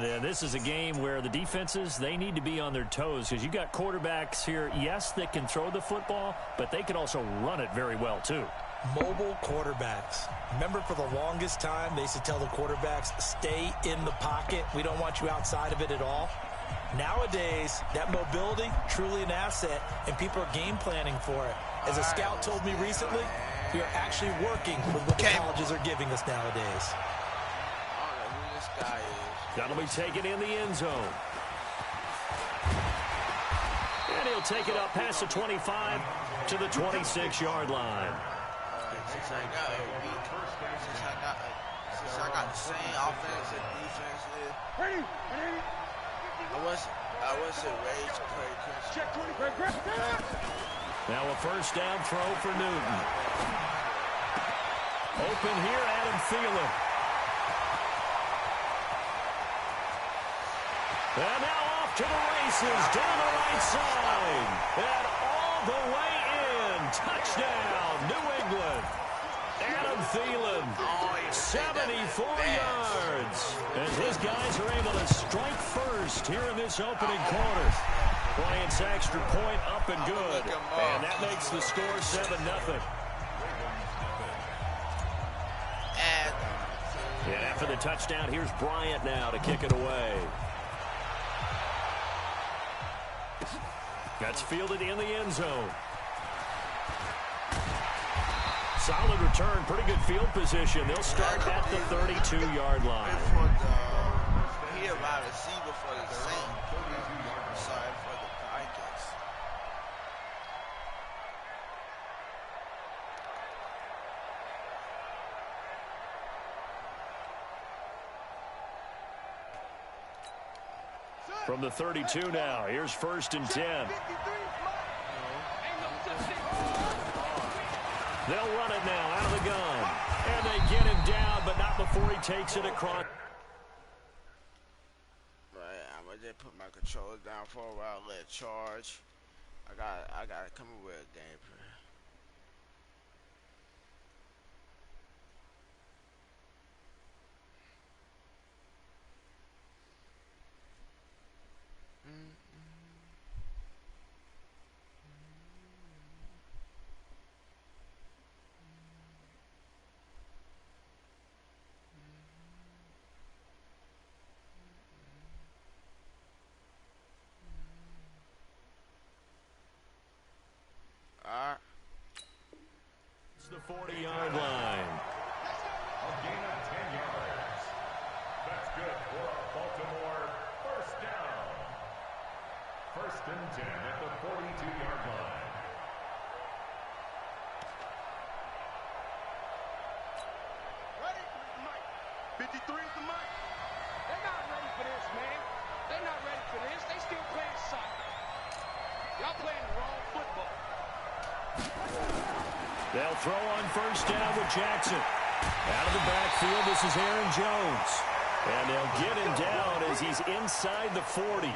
And this is a game where the defenses, they need to be on their toes because you got quarterbacks here, yes, that can throw the football, but they can also run it very well too. Mobile quarterbacks. Remember, for the longest time, they used to tell the quarterbacks, stay in the pocket. We don't want you outside of it at all. Nowadays, that mobility, truly an asset, and people are game planning for it. As a scout told me recently, we are actually working with what the colleges are giving us nowadays. I don't know who this guy is. That'll be taken in the end zone. And he'll take it up past the 25 to the 26-yard line. Since I got the same offense and defense, I wasn't raised crazy. Now a first down throw for Newton. Open here, Adam Thielen. And now off to the races, down the right side. And all the way in. Touchdown, New England. Adam Thielen, 74 yards. As his guys are able to strike first here in this opening quarter. Bryant's extra point up and good. And that makes the score 7-0. And after the touchdown, here's Bryant now to kick it away. That's fielded in the end zone. Solid return, pretty good field position. They'll start at the 32-yard line. He a wide receiver for the Saints. Sorry for the Vikings. From the 32 now, here's 1st and 10. They'll run it now out of the gun. And they get him down, but not before he takes it across. I'm going to just put my controller down for a while, let it charge. I got to come up with a game plan. It's the 40-yard line. A gain of 10 yards. That's good for a Baltimore first down. 1st and 10 at the 42-yard line. Ready? Mike. 53 is the mic. They're not ready for this, man. They're not ready for this. They still playing soccer. Y'all playing the wrong football. They'll throw on 1st down with Jackson. Out of the backfield, this is Aaron Jones. And they'll get him down as he's inside the 40.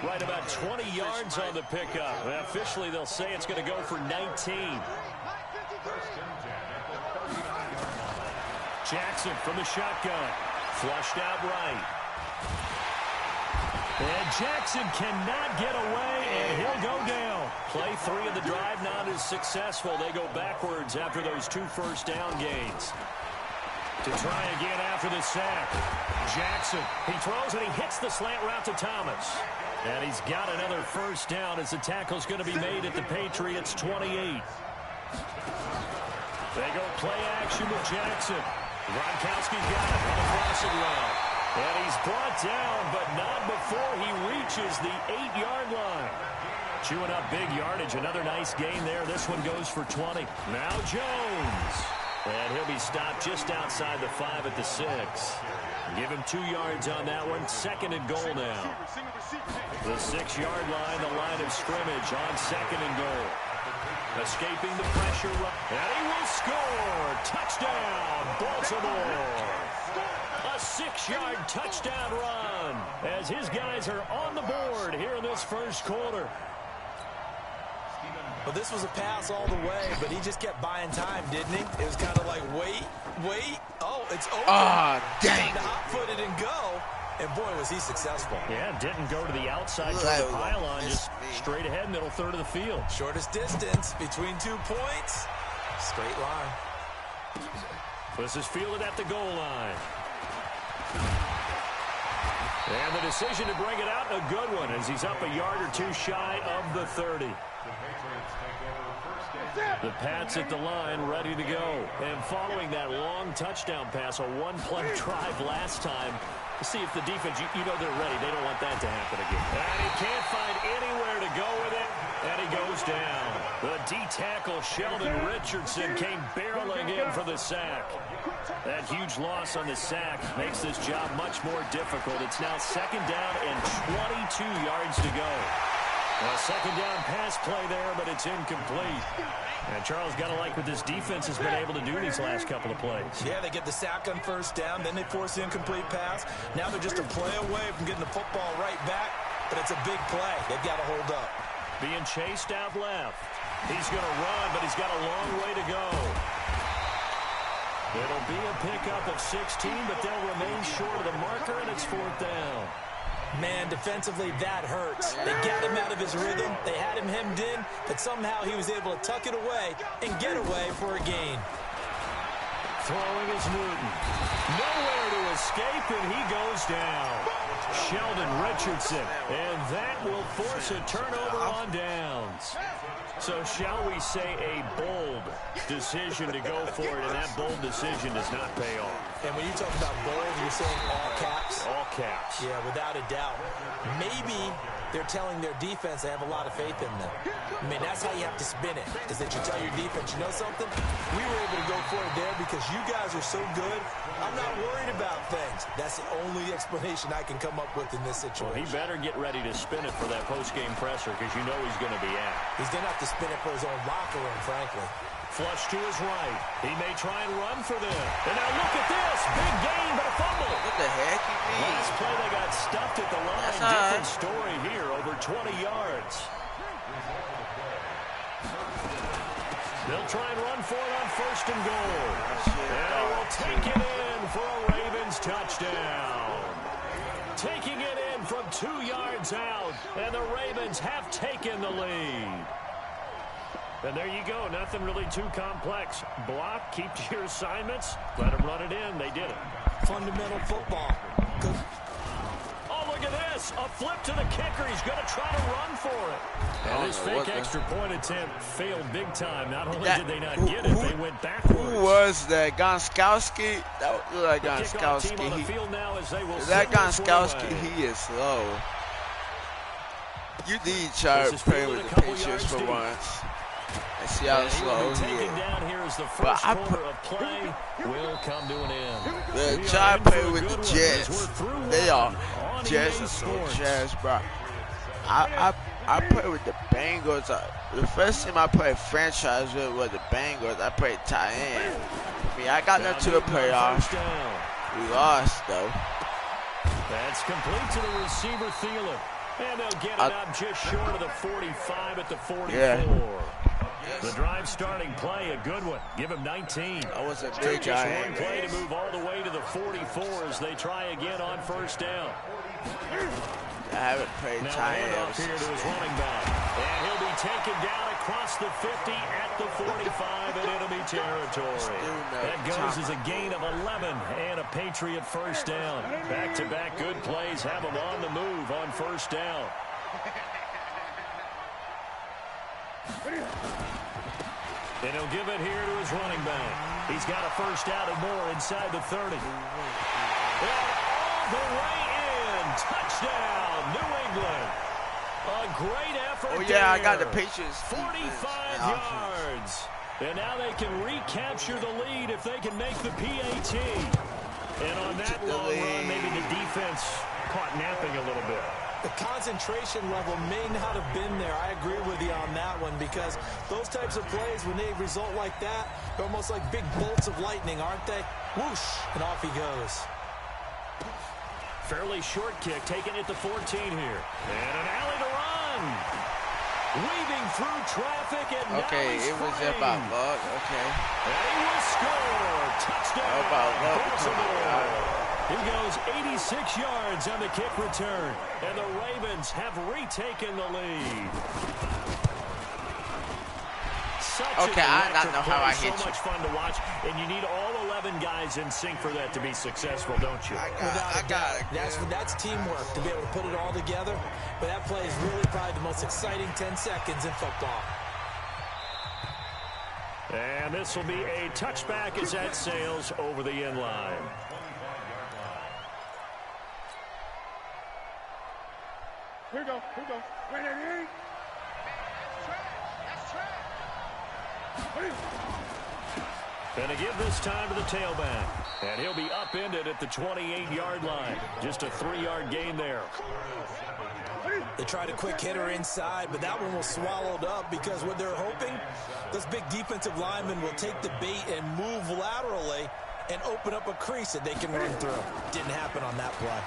Right about 20 yards on the pickup. And officially, they'll say it's going to go for 19. Jackson from the shotgun. Flushed out right. And Jackson cannot get away, and he'll go down. Play 3 of the drive not as successful. They go backwards after those 2 first down gains. To try again after the sack. Jackson, he throws and he hits the slant route to Thomas. And he's got another first down as the tackle's going to be made at the Patriots' 28. They go play action with Jackson. Gronkowski's got it on the crossing route. And he's brought down, but not before he reaches the 8-yard line. Chewing up big yardage. Another nice gain there. This one goes for 20. Now Jones. And he'll be stopped just outside the 5 at the 6. Give him 2 yards on that one. 2nd and goal now. The 6-yard line, the line of scrimmage on 2nd and goal. Escaping the pressure. And he will score. Touchdown, Baltimore. A 6-yard touchdown run as his guys are on the board here in this first quarter. Well, this was a pass all the way, but he just kept buying time, didn't he? It was kind of like, wait. Oh, it's over. Ah, dang. To hot-foot it and go. And boy, was he successful. Yeah, didn't go to the outside toward the pylon, just straight ahead, middle third of the field. Shortest distance between 2 points. Straight line. This is fielded at the goal line. And the decision to bring it out, a good one, as he's up a yard or two shy of the 30. The Pats at the line, ready to go. And following that long touchdown pass, a one-play drive last time, to see if the defense, you know they're ready. They don't want that to happen again. And he can't find anywhere to go with it, and he goes down. The D-tackle, Sheldon Richardson, came barreling in for the sack. That huge loss on the sack makes this job much more difficult. It's now 2nd down and 22 yards to go. A 2nd down pass play there, but it's incomplete. And Charles, got to like what this defense has been able to do these last couple of plays. Yeah, they get the sack on 1st down, then they force the incomplete pass. Now they're just a play away from getting the football right back, but it's a big play. They've got to hold up. Being chased out left. He's going to run, but he's got a long way to go. It'll be a pickup of 16, but they'll remain short of the marker, and it's 4th down. Man, defensively, that hurts. They got him out of his rhythm. They had him hemmed in, but somehow he was able to tuck it away and get away for a gain. Throwing is Newton. Nowhere to escape, and he goes down. Sheldon Richardson, and that will force a turnover on downs. So shall we say a bold decision to go for it, and that bold decision does not pay off. And when you talk about bold, you're saying all caps? All caps. Yeah, without a doubt. Maybe they're telling their defense they have a lot of faith in them. I mean, that's how you have to spin it, is that you tell your defense, you know something? We were able to go for it there because you guys are so good. I'm not worried about things. That's the only explanation I can come up with in this situation. Well, he better get ready to spin it for that post-game presser because you know he's going to be at. He's going to have to spin it for his own locker room, frankly. Flush to his right. He may try and run for them. And now look at this. Big gain, but a fumble. What the heck you mean? Last play, they got stuffed at the line. Different story here, over 20 yards. They'll try and run for it on 1st and goal. And they will take it in for a Ravens touchdown. Taking it in from 2 yards out, and the Ravens have taken the lead. And there you go. Nothing really too complex. Block, keep to your assignments, let them run it in. They did it. Fundamental football. Good. Oh, look at this. A flip to the kicker. He's going to try to run for it. And this fake extra point attempt failed big time. Not only did they not get it, they went backwards. Who was that? Gonskowski? That looked like Gonskowski. That Gonskowski, he is slow. You need to try to play with the Patriots for once. And see how slow he is. Down here as the first quarter of play will come to an end. Try to play with the Jets. They are Jets are so Jets, bro. I play with the Bengals. The first team I played franchise with was the Bengals. I played tight end. I mean, I got them to the playoffs. We lost though. That's complete to the receiver Thielen. And they'll get it up just short of the 45 at the 44. Yeah. The drive starting play, a good one. Give him 19. That was a big guy. Just one play to move all the way to the 44 as they try again on 1st down. I haven't played tight end. Now here to his running back. And he'll be taken down across the 50 at the 45 in enemy territory. That goes as a gain of 11 and a Patriot 1st down. Back-to-back good plays have him on the move on 1st down. And he'll give it here to his running back. He's got a 1st down and more inside the 30. And all the way in. Touchdown, New England. A great effort. Oh, yeah, there. I got the Patriots. 45 yards. And now they can recapture the lead if they can make the PAT. And on that long run, maybe the defense caught napping a little bit. The concentration level may not have been there. I agree with you on that one because those types of plays, when they result like that, they're almost like big bolts of lightning, aren't they? Whoosh, and off he goes. Fairly short kick, taken at the 14 here. And an alley to run. Weaving through traffic, and now he's it was about luck. Okay. And he will score. Touchdown. How about luck? He goes 86 yards on the kick return. And the Ravens have retaken the lead. Okay, I don't know how I hit you. So much fun to watch, and you need all 11 guys in sync for that to be successful, don't you? I got it. That's teamwork to be able to put it all together. But that play is really probably the most exciting 10 seconds in football. And this will be a touchback as that sails over the end line. Here we go. Wait, that's trash. And to give this time to the tailback. And he'll be upended at the 28-yard line. Just a 3-yard gain there. They tried a quick hitter inside, but that one was swallowed up because what they're hoping, this big defensive lineman will take the bait and move laterally and open up a crease that they can run through. Didn't happen on that play.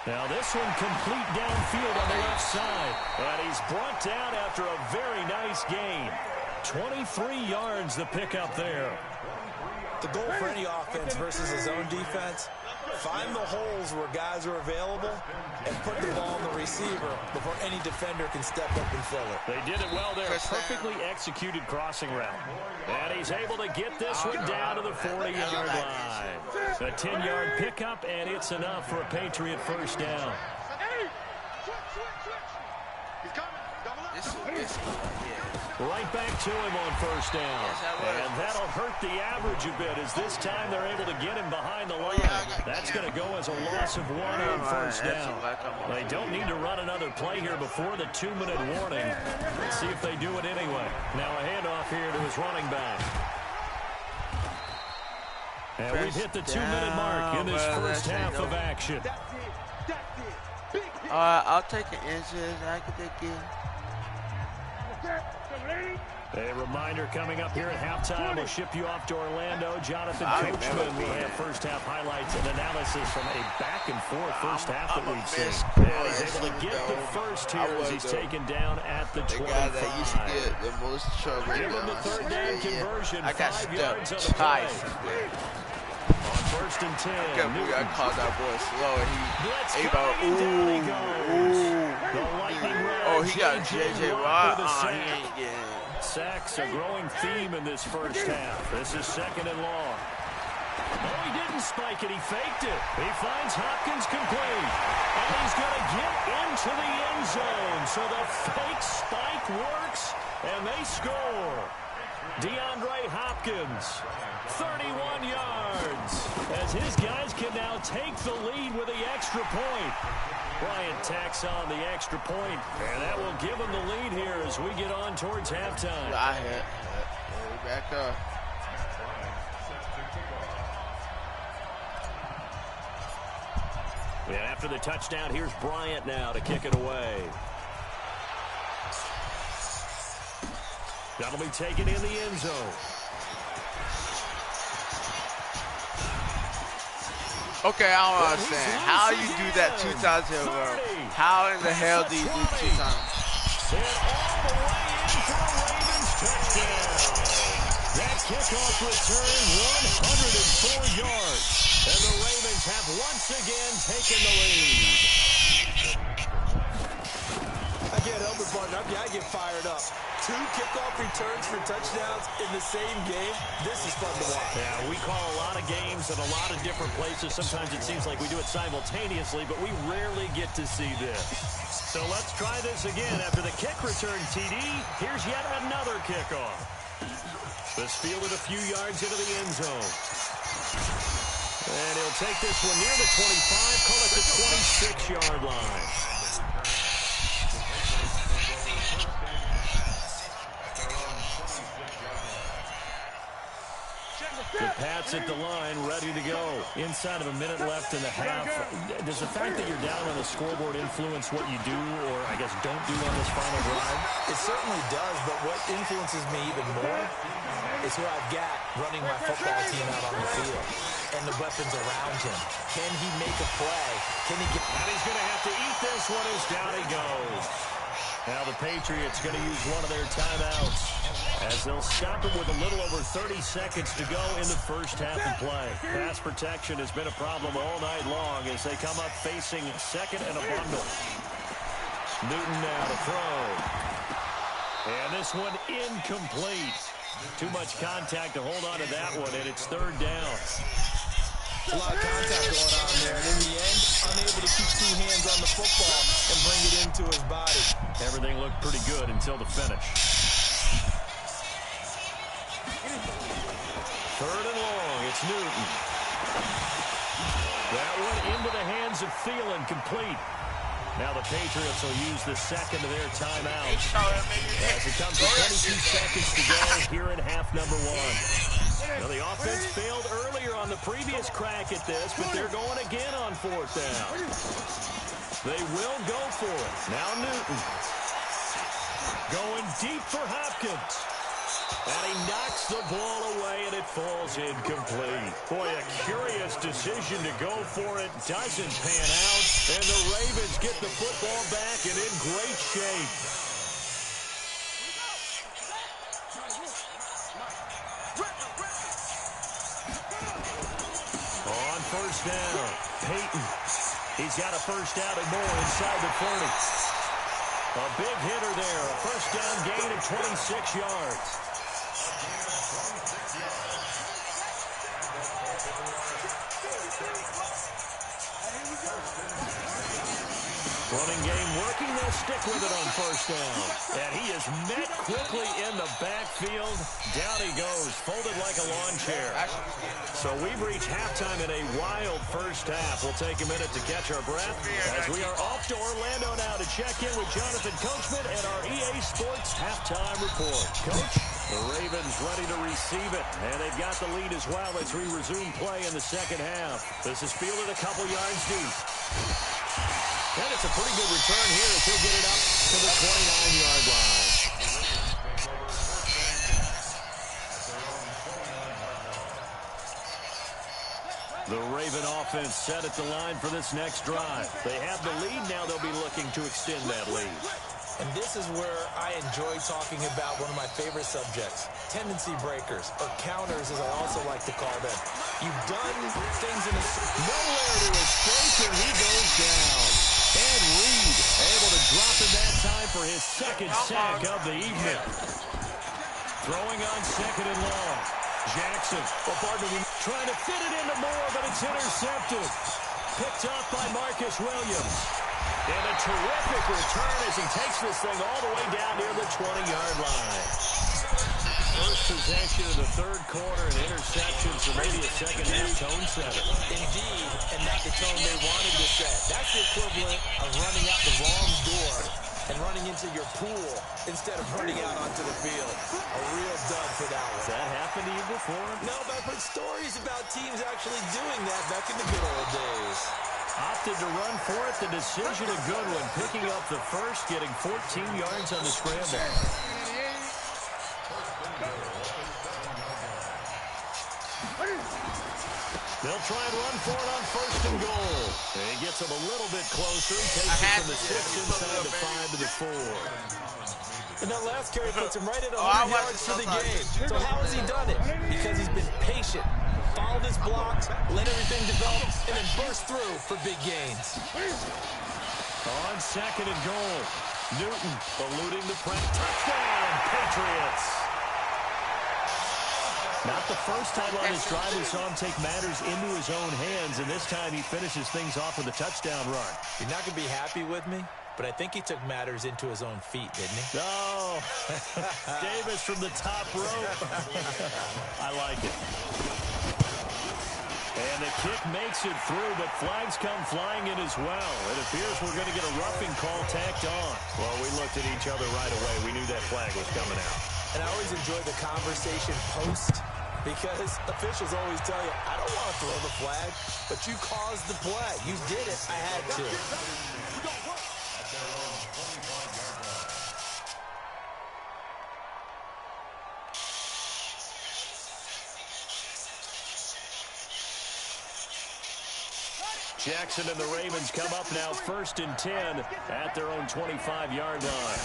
Now this one complete downfield on the left side. And he's brought down after a very nice gain. 23 yards the pickup there. The goal for any offense versus his own defense, find the holes where guys are available and put the ball on the receiver before any defender can step up and fill it. They did it well there. Perfectly executed crossing route. And he's able to get this one down to the 40-yard line. A 10-yard pickup, and it's enough for a Patriot first down. He's coming. Double up. Right back to him on first down. And that'll hurt the average a bit as this time they're able to get him behind the line. That's going to go as a loss of 1 on first down. They don't need to run another play here before the 2-minute warning. Let's see if they do it anyway. Now a handoff here to his running back. And we've hit the 2-minute mark in this first half of action. I'll take an inches. I can take it. A reminder coming up here at halftime. We'll ship you off to Orlando. Jonathan Coachman will have first half highlights and analysis from a back-and-forth first half that we've seen. And he's able to get the first here as he's taken down at the 25. The guy that used to get the most trouble. Give him the third down conversion. I got 5 yards on the stuck. On first and 10. I called that boy slow, and he about Oh, he got J.J. Watt. He ain't getting it. Sacks a growing theme in this first half. This is second and long. No, he didn't spike it. He faked it. He finds Hopkins complete. And he's going to get into the end zone. So the fake spike works, and they score. DeAndre Hopkins, 31 yards, as his guys can now take the lead with the extra point. Bryant tacks on the extra point, and that will give him the lead here as we get on towards halftime. I hit. Back up. And after the touchdown, here's Bryant now to kick it away. That'll be taken in the end zone. Okay, I don't understand. How you do that 2 times in a row? How in the hell do you do 2 times? And all the way in for a Ravens touchdown. That kickoff return, 104 yards. And the Ravens have once again taken the lead. I can't help it, partner. I get fired up. 2 kickoff returns for touchdowns in the same game. This is fun to watch. Yeah, we call a lot of games at a lot of different places. Sometimes it seems like we do it simultaneously, but we rarely get to see this. So let's try this again. After the kick return TD, here's yet another kickoff. This fielded a few yards into the end zone. And he'll take this one near the 25, call it the 26-yard line. The Pats at the line, ready to go. Inside of a minute left in the half. Does the fact that you're down on the scoreboard influence what you do or, I guess, don't do on this final drive? It certainly does, but what influences me even more is who I've got running my football team out on the field and the weapons around him. Can he make a play? Can he get... And he's going to have to eat this one as down he goes. Now the Patriots going to use one of their timeouts. as they'll stop it with a little over 30 seconds to go in the first half of play. Pass protection has been a problem all night long as they come up facing second and a bundle. Newton now to throw. And this one incomplete. Too much contact to hold on to that one, and it's third down. A lot of contact going on there, and in the end, unable to keep two hands on the football and bring it into his body. Everything looked pretty good until the finish. Third and long, it's Newton. That one into the hands of Thielen, complete. Now the Patriots will use the second of their timeouts as it comes to 22 seconds to go here in half number one. Now the offense failed earlier on the previous crack at this, but they're going again on fourth down. They will go for it. Now Newton going deep for Hopkins. And he knocks the ball away, and it falls incomplete. Boy, a curious decision to go for it. Doesn't pan out, and the Ravens get the football back and in great shape. On first down, Peyton. He's got a first down and more inside the 40. A big hitter there, a first down gain of 26 yards. Running game working, they'll stick with it on first down. And he is met quickly in the backfield. Down he goes, folded like a lawn chair. So we've reached halftime in a wild first half. We'll take a minute to catch our breath as we are off to Orlando now to check in with Jonathan Coachman and our EA Sports halftime report. Coach, the Ravens ready to receive it, and they've got the lead as well as we resume play in the second half. This is fielded a couple yards deep. And it's a pretty good return here as he'll get it up to the 29-yard line. The Raven offense set at the line for this next drive. They have the lead. Now they'll be looking to extend that lead. And this is where I enjoy talking about one of my favorite subjects, tendency breakers, or counters as I also like to call them. You've done things in a... Nowhere to escape, and he goes down. And Reed able to drop in that time for his second sack of the evening. Throwing on second and long. Jackson, trying to fit it into Moore, but it's intercepted. Picked up by Marcus Williams. And a terrific return as he takes this thing all the way down near the 20-yard line. First possession of the third quarter, an interception, so maybe a second-half tone setter. Indeed, and not the tone they wanted to set. That's the equivalent of running out the wrong door and running into your pool instead of running out onto the field. A real dud for that one. Has that happened to you before? No, but I've heard stories about teams actually doing that back in the good old days. Opted to run for it. The decision a good one. Picking up the first, getting 14 yards on the scramble. They'll try and run for it on first and goal. And he gets him a little bit closer. Takes it from the 6 inside the 5 to the 4. And that last carry puts him right at 100 yards for the game. So how has he done it? Because he's been patient, followed his blocks, let everything develop, and then burst through for big gains. On second and goal, Newton eluding the press. Touchdown, Patriots. Not the first time on this drive we saw him take matters into his own hands, and this time he finishes things off with a touchdown run. You're not going to be happy with me, but I think he took matters into his own feet, didn't he? No. Davis from the top rope. I like it. And the kick makes it through, but flags come flying in as well. It appears we're going to get a roughing call tacked on. Well, we looked at each other right away. We knew that flag was coming out. And I always enjoy the conversation post because officials always tell you, I don't want to throw the flag, but you caused the play. You did it. I had to. Jackson and the Ravens come up now 1st and 10 at their own 25-yard line.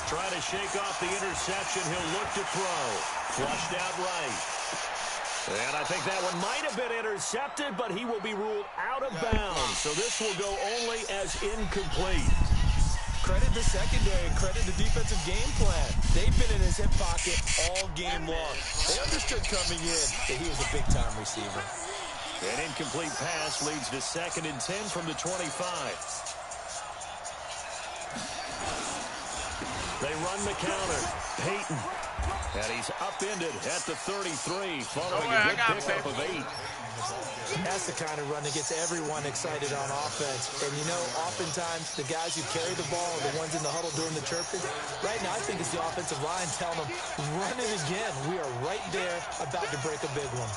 Trying to shake off the interception. He'll look to throw. Flushed out right. And I think that one might have been intercepted, but he will be ruled out of bounds. So this will go only as incomplete. Credit the secondary and credit the defensive game plan. They've been in his hip pocket all game long. They understood coming in that he was a big-time receiver. An incomplete pass leads to 2nd and 10 from the 25. They run the counter. Peyton. And he's upended at the 33, following a good pickup of 8. That's the kind of run that gets everyone excited on offense. And, you know, oftentimes the guys who carry the ball are the ones in the huddle doing the chirping. Right now, I think it's the offensive line telling them, run it again. We are right there about to break a big one.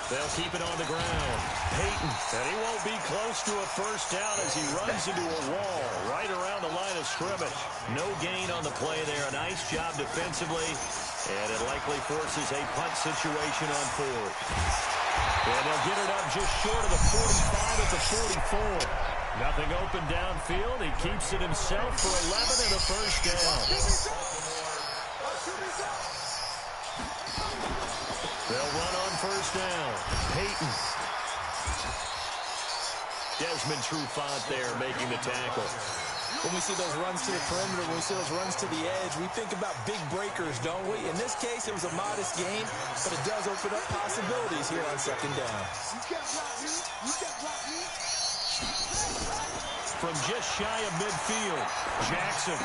They'll keep it on the ground. Peyton, and he won't be close to a first down as he runs into a wall right around the line of scrimmage. No gain on the play there. A nice job defensively, and it likely forces a punt situation on 4th. And they'll get it up just short of the 45 at the 44. Nothing open downfield. He keeps it himself for 11 and a first down. They'll run on first down. Peyton. Desmond Trufant there making the tackle. When we see those runs to the perimeter, when we see those runs to the edge, we think about big breakers, don't we? In this case, it was a modest gain, but it does open up possibilities here on 2nd down. From just shy of midfield, Jackson.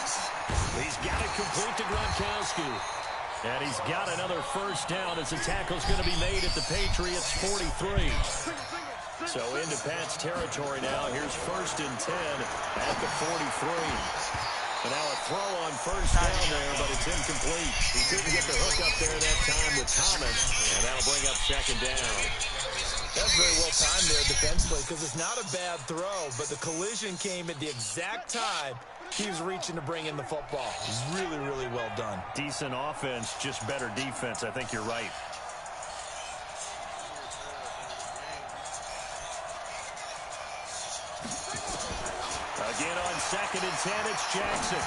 He's got it complete to Gronkowski. And he's got another first down as the tackle's going to be made at the Patriots' 43. So into Pat's territory now. Here's 1st and 10 at the 43. And now a throw on first down there, but it's incomplete. He couldn't get the hook up there that time with Thomas, and that'll bring up 2nd down. That's very well timed there defensively because it's not a bad throw, but the collision came at the exact time he was reaching to bring in the football. Really, really well done. Decent offense, just better defense. I think you're right. Again on 2nd and 10, it's Jackson.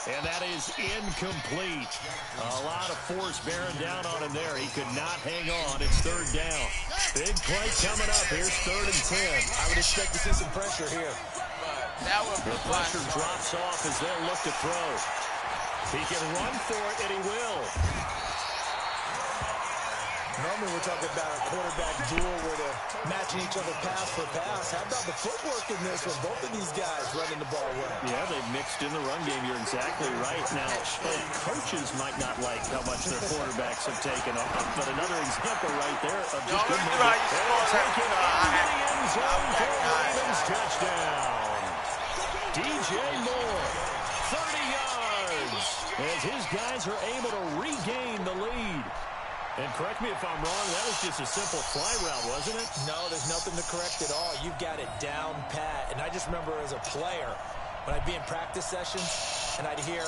And that is incomplete. A lot of force bearing down on him there. He could not hang on. It's 3rd down. Big play coming up. Here's 3rd and 10. I would expect to see some pressure here. That would be the pressure drops off as they'll look to throw. He can run for it, and he will. Normally we're talking about a quarterback duel where they're matching each other pass for pass. How about the footwork in this with both of these guys running the ball well? Yeah, they've mixed in the run game. You're exactly right. Now, coaches might not like how much their quarterbacks have taken off, but another example right there of just good movement. They'll take it into the end zone for a Ravens touchdown. DJ Moore, 30 yards, as his guys are able to regain the lead. And correct me if I'm wrong, that was just a simple fly route, wasn't it? No, there's nothing to correct at all. You've got it down pat. And I just remember as a player, when I'd be in practice sessions and I'd hear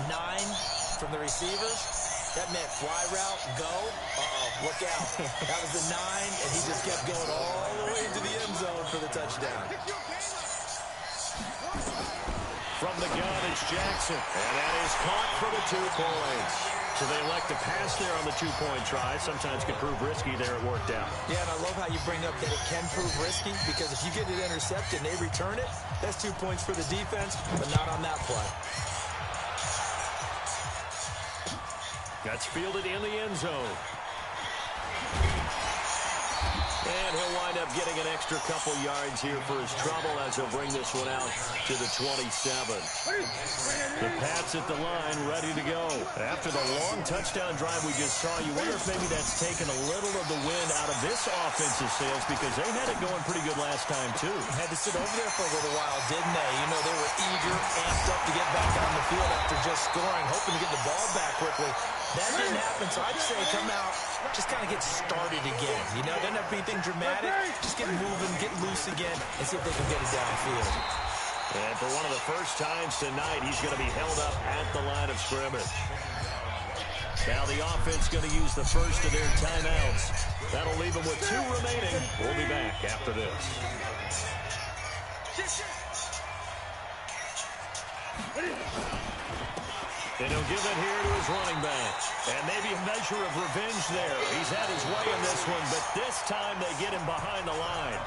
9 from the receivers, that meant fly route, go. Look out. That was the 9, and he just kept going all the way into the end zone for the touchdown. From the gun, it's Jackson. And that is caught for the 2 points. So they elect to pass there on the 2-point try. Sometimes can prove risky. There it worked out. Yeah, and I love how you bring up that it can prove risky because if you get it intercepted and they return it, that's 2 points for the defense, but not on that play. That's fielded in the end zone. And he'll wind up getting an extra couple yards here for his trouble as he'll bring this one out to the 27. The Pats at the line, ready to go. After the long touchdown drive we just saw, you wonder if maybe that's taken a little of the wind out of this offensive sails because they had it going pretty good last time, too. Had to sit over there for a little while, didn't they? You know, they were eager, amped up to get back on the field after just scoring, hoping to get the ball back quickly. That didn't happen, so I'd say come out, just kind of get started again. You know, doesn't have to be anything dramatic. Just get moving, get loose again, and see if they can get it downfield. And for one of the first times tonight, he's going to be held up at the line of scrimmage. Now the offense going to use the first of their timeouts. That'll leave them with 2 remaining. We'll be back after this. And he'll give it here to his running back. And maybe a measure of revenge there. He's had his way in this one, but this time they get him behind the line.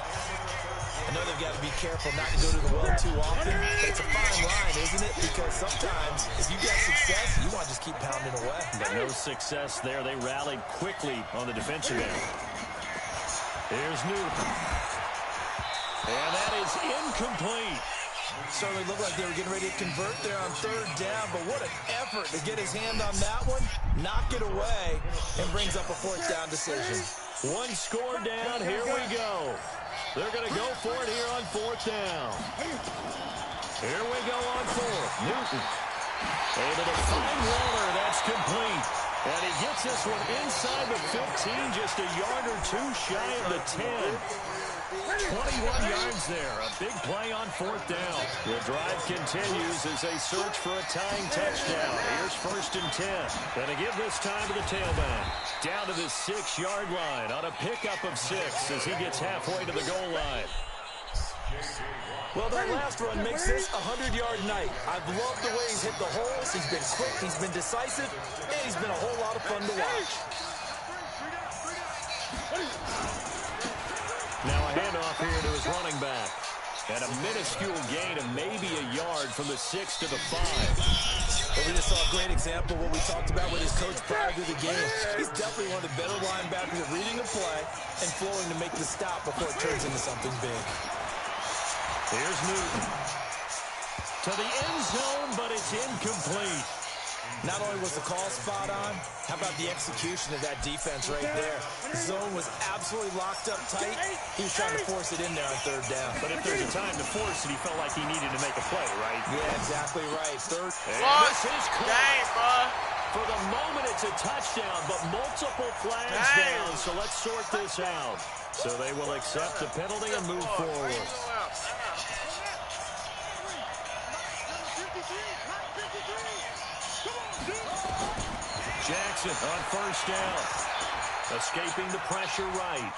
I know they've got to be careful not to go to the well too often, but it's a fine line, isn't it? Because sometimes if you get success, you want to just keep pounding away. But no success there. They rallied quickly on the defensive end. Here's Newton. And that is incomplete. Certainly looked like they were getting ready to convert there on third down, but what an effort to get his hand on that one, knock it away, and brings up a fourth down decision. One score down, here we go. They're going to go for it here on fourth down. Here we go on fourth. Newton able to find Waller. That's complete. And he gets this one inside the 15, just a yard or two shy of the 10. 21 yards there. A big play on fourth down. The drive continues as they search for a tying touchdown. Here's first and 10. Gonna give this time to the tailback. Down to the 6-yard line on a pickup of 6 as he gets halfway to the goal line. Well, that last run makes this a 100-yard night. I've loved the way he's hit the holes. He's been quick, he's been decisive, and he's been a whole lot of fun to watch. Now a handoff here to his running back. And a minuscule gain of maybe a yard from the 6 to the 5. But we just saw a great example of what we talked about with his coach prior to the game. He's definitely one of the better linebackers at reading the play and flowing to make the stop before it turns into something big. Here's Newton. To the end zone, but it's incomplete. Not only was the call spot on, how about the execution of that defense right there? The zone was absolutely locked up tight. He was trying to force it in there on third down. But if there's a time to force it, he felt like he needed to make a play, right? Yeah, exactly right. Third. This is close. For the moment, it's a touchdown, but multiple flags down. So let's sort this out. So they will accept the penalty and move forward. Jackson on first down. Escaping the pressure right.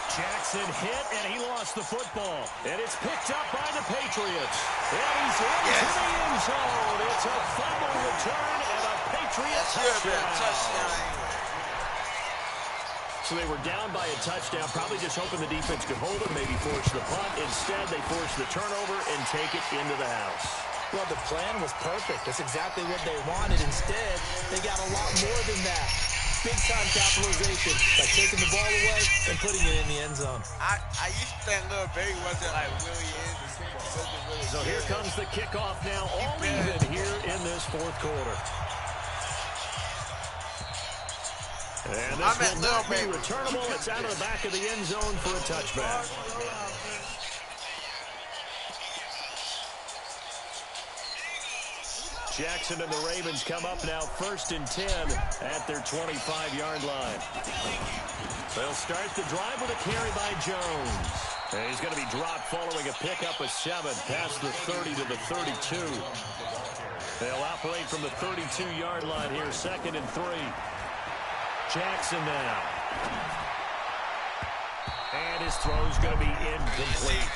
Jackson hit, and he lost the football. And it's picked up by the Patriots. And he's into the end zone. It's a fumble return and a Patriot touchdown. So they were down by a touchdown, probably just hoping the defense could hold it, maybe force the punt. Instead, they forced the turnover and take it into the house. Well, the plan was perfect. That's exactly what they wanted. Instead, they got a lot more than that. Big-time capitalization by taking the ball away and putting it in the end zone. I used to think Lil Baby wasn't like really in. So here comes the kickoff now, all even here in this fourth quarter. And this will not be returnable. It's out of the back of the end zone for a touchback. Jackson and the Ravens come up now first and 10 at their 25-yard line. They'll start the drive with a carry by Jones. And he's going to be dropped following a pickup of 7 past the 30 to the 32. They'll operate from the 32-yard line here, second and 3. Jackson now. And his throw's going to be incomplete.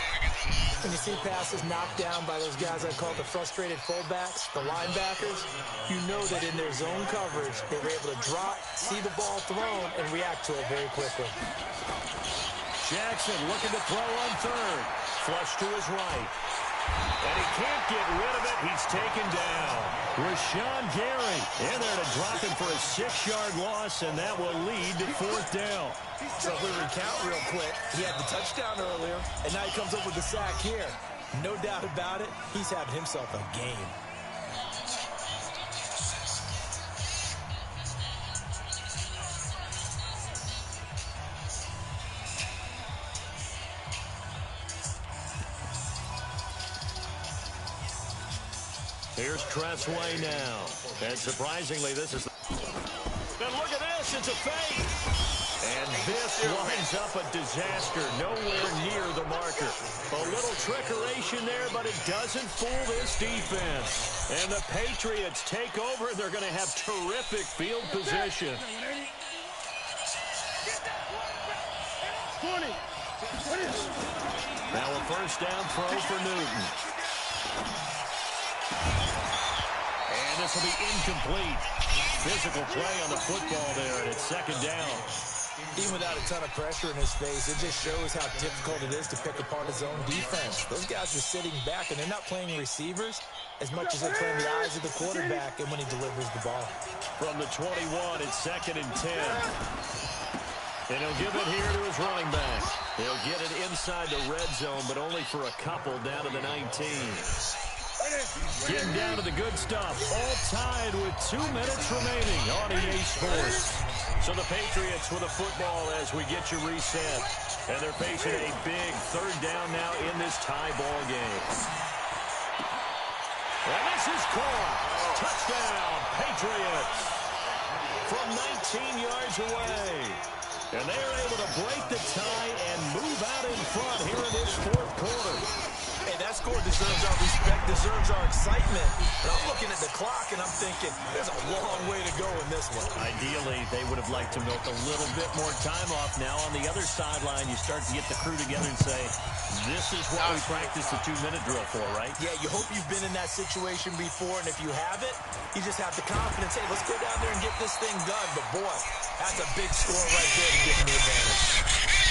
When you see passes knocked down by those guys I call the frustrated fullbacks, the linebackers, you know that in their zone coverage, they were able to drop, see the ball thrown, and react to it very quickly. Jackson looking to throw on third. Flush to his right. And he can't get rid of it. He's taken down. Rashawn Gary in there to drop him for a 6-yard loss, and that will lead to fourth down. So if we recount real quick, he had the touchdown earlier, and now he comes up with the sack here. No doubt about it, he's having himself a game. Here's Tressway now. And surprisingly, this is... And look at this, it's a fake. And this winds up a disaster, nowhere near the marker. A little trickeration there, but it doesn't fool this defense. And the Patriots take over. They're going to have terrific field position. 20. Now a first down throw for Newton. And this will be incomplete. Physical play on the football there, and it's second down. Even without a ton of pressure in his face, it just shows how difficult it is to pick apart his own defense. Those guys are sitting back, and they're not playing receivers as much as they're playing the eyes of the quarterback and when he delivers the ball. From the 21, it's second and 10. And he'll give it here to his running back. He'll get it inside the red zone, but only for a couple down to the 19. Getting down to the good stuff. All tied with 2 minutes remaining on EA Sports. So the Patriots with a football as we get you reset. And they're facing a big third down now in this tie ball game. And this is caught. Touchdown, Patriots. From 19 yards away. And they are able to break the tie and move out in front here in this fourth quarter. Hey, that score deserves our respect, deserves our excitement. But I'm looking at the clock, and I'm thinking, there's a long way to go in this one. Ideally, they would have liked to milk a little bit more time off. Now, on the other sideline, you start to get the crew together and say, this is what we practice the 2-minute drill for, right? Yeah, you hope you've been in that situation before, and if you haven't, you just have the confidence, hey, let's go down there and get this thing done. But, boy, that's a big score right there to give them the advantage.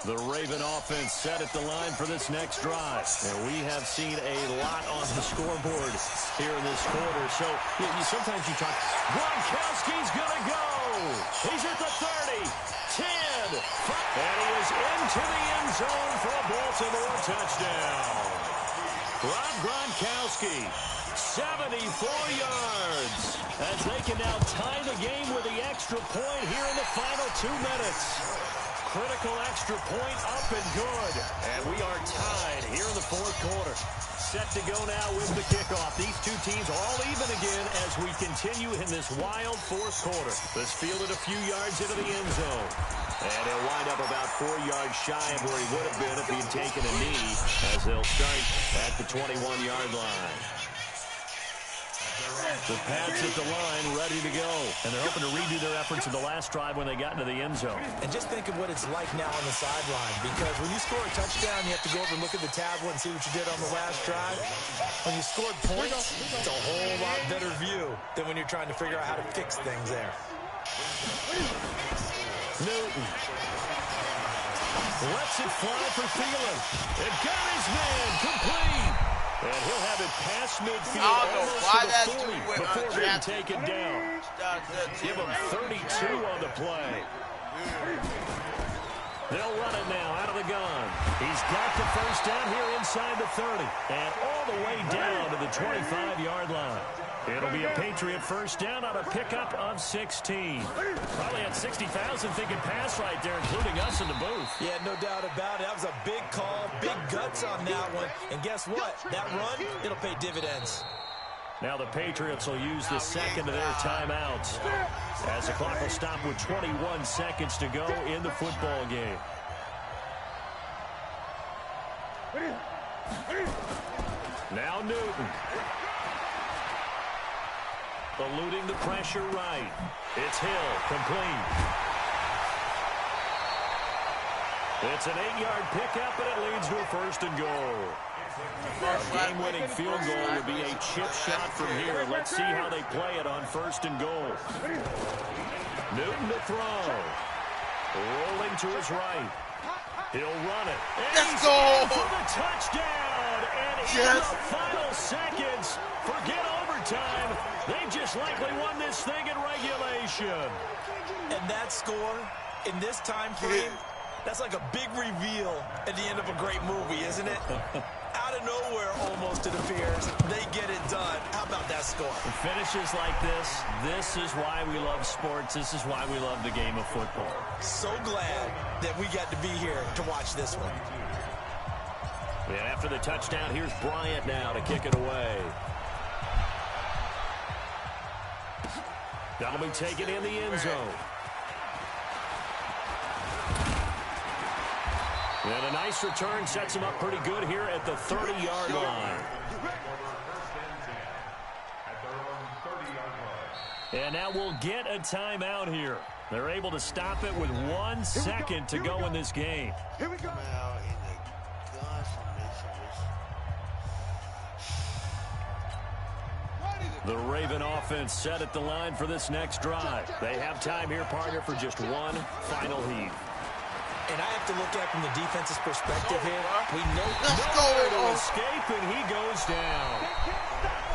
The Raven offense set at the line for this next drive. And we have seen a lot on the scoreboard here in this quarter. So sometimes you talk, Gronkowski's going to go. He's at the 30, 10, 5, and he is into the end zone for a Baltimore touchdown. Rob Gronkowski, 74 yards, as they can now tie the game with the extra point here in the final 2 minutes. Critical extra point up and good. And we are tied here in the fourth quarter. Set to go now with the kickoff. These two teams all even again as we continue in this wild fourth quarter. This fielded a few yards into the end zone. And he'll wind up about 4 yards shy of where he would have been if he had taken a knee, as they'll start at the 21-yard line. The Pats at the line, ready to go. And they're hoping to redo their efforts in the last drive when they got into the end zone. And just think of what it's like now on the sideline. Because when you score a touchdown, you have to go over and look at the tablet and see what you did on the last drive. When you scored points, it's a whole lot better view than when you're trying to figure out how to fix things there. Newton lets it fly for Thielen. It got his man complete. And he'll have it past midfield almost to the 40 before being taken down. Give him 32 on the play. They'll run it now out of the gun. He's got the first down here inside the 30. And all the way down to the 25-yard line. It'll be a Patriot first down on a pickup of 16. Probably had 60,000 thinking pass right there, including us in the booth. Yeah, no doubt about it. That was a big call, big guts on that one. And guess what? That run, it'll pay dividends. Now the Patriots will use the second of their timeouts as the clock will stop with 21 seconds to go in the football game. Now Newton. Eluding the pressure right. It's Hill, complete. It's an 8-yard pickup, and it leads to a first and goal. A game-winning field goal would be a chip shot from here. Let's see how they play it on first and goal. Newton to throw. Rolling to his right. He'll run it. Let's go! For the touchdown! And in the final seconds, forget overtime. They just likely won this thing in regulation. And that score, in this time frame, that's like a big reveal at the end of a great movie, isn't it? Out of nowhere, almost, it appears, they get it done. How about that score? Finishes like this is why we love sports. This is why we love the game of football. So glad that we got to be here to watch this one. And after the touchdown, here's Bryant now to kick it away. That'll be taken in the end zone. And a nice return sets him up pretty good here at the 30-yard line. And now we'll get a timeout here. They're able to stop it with 1 second to go in this game. Here we go. The Raven offense set at the line for this next drive. They have time here, partner, for just one final heave. And I have to look at from the defense's perspective here. We know Let's go. To escape, and he goes down.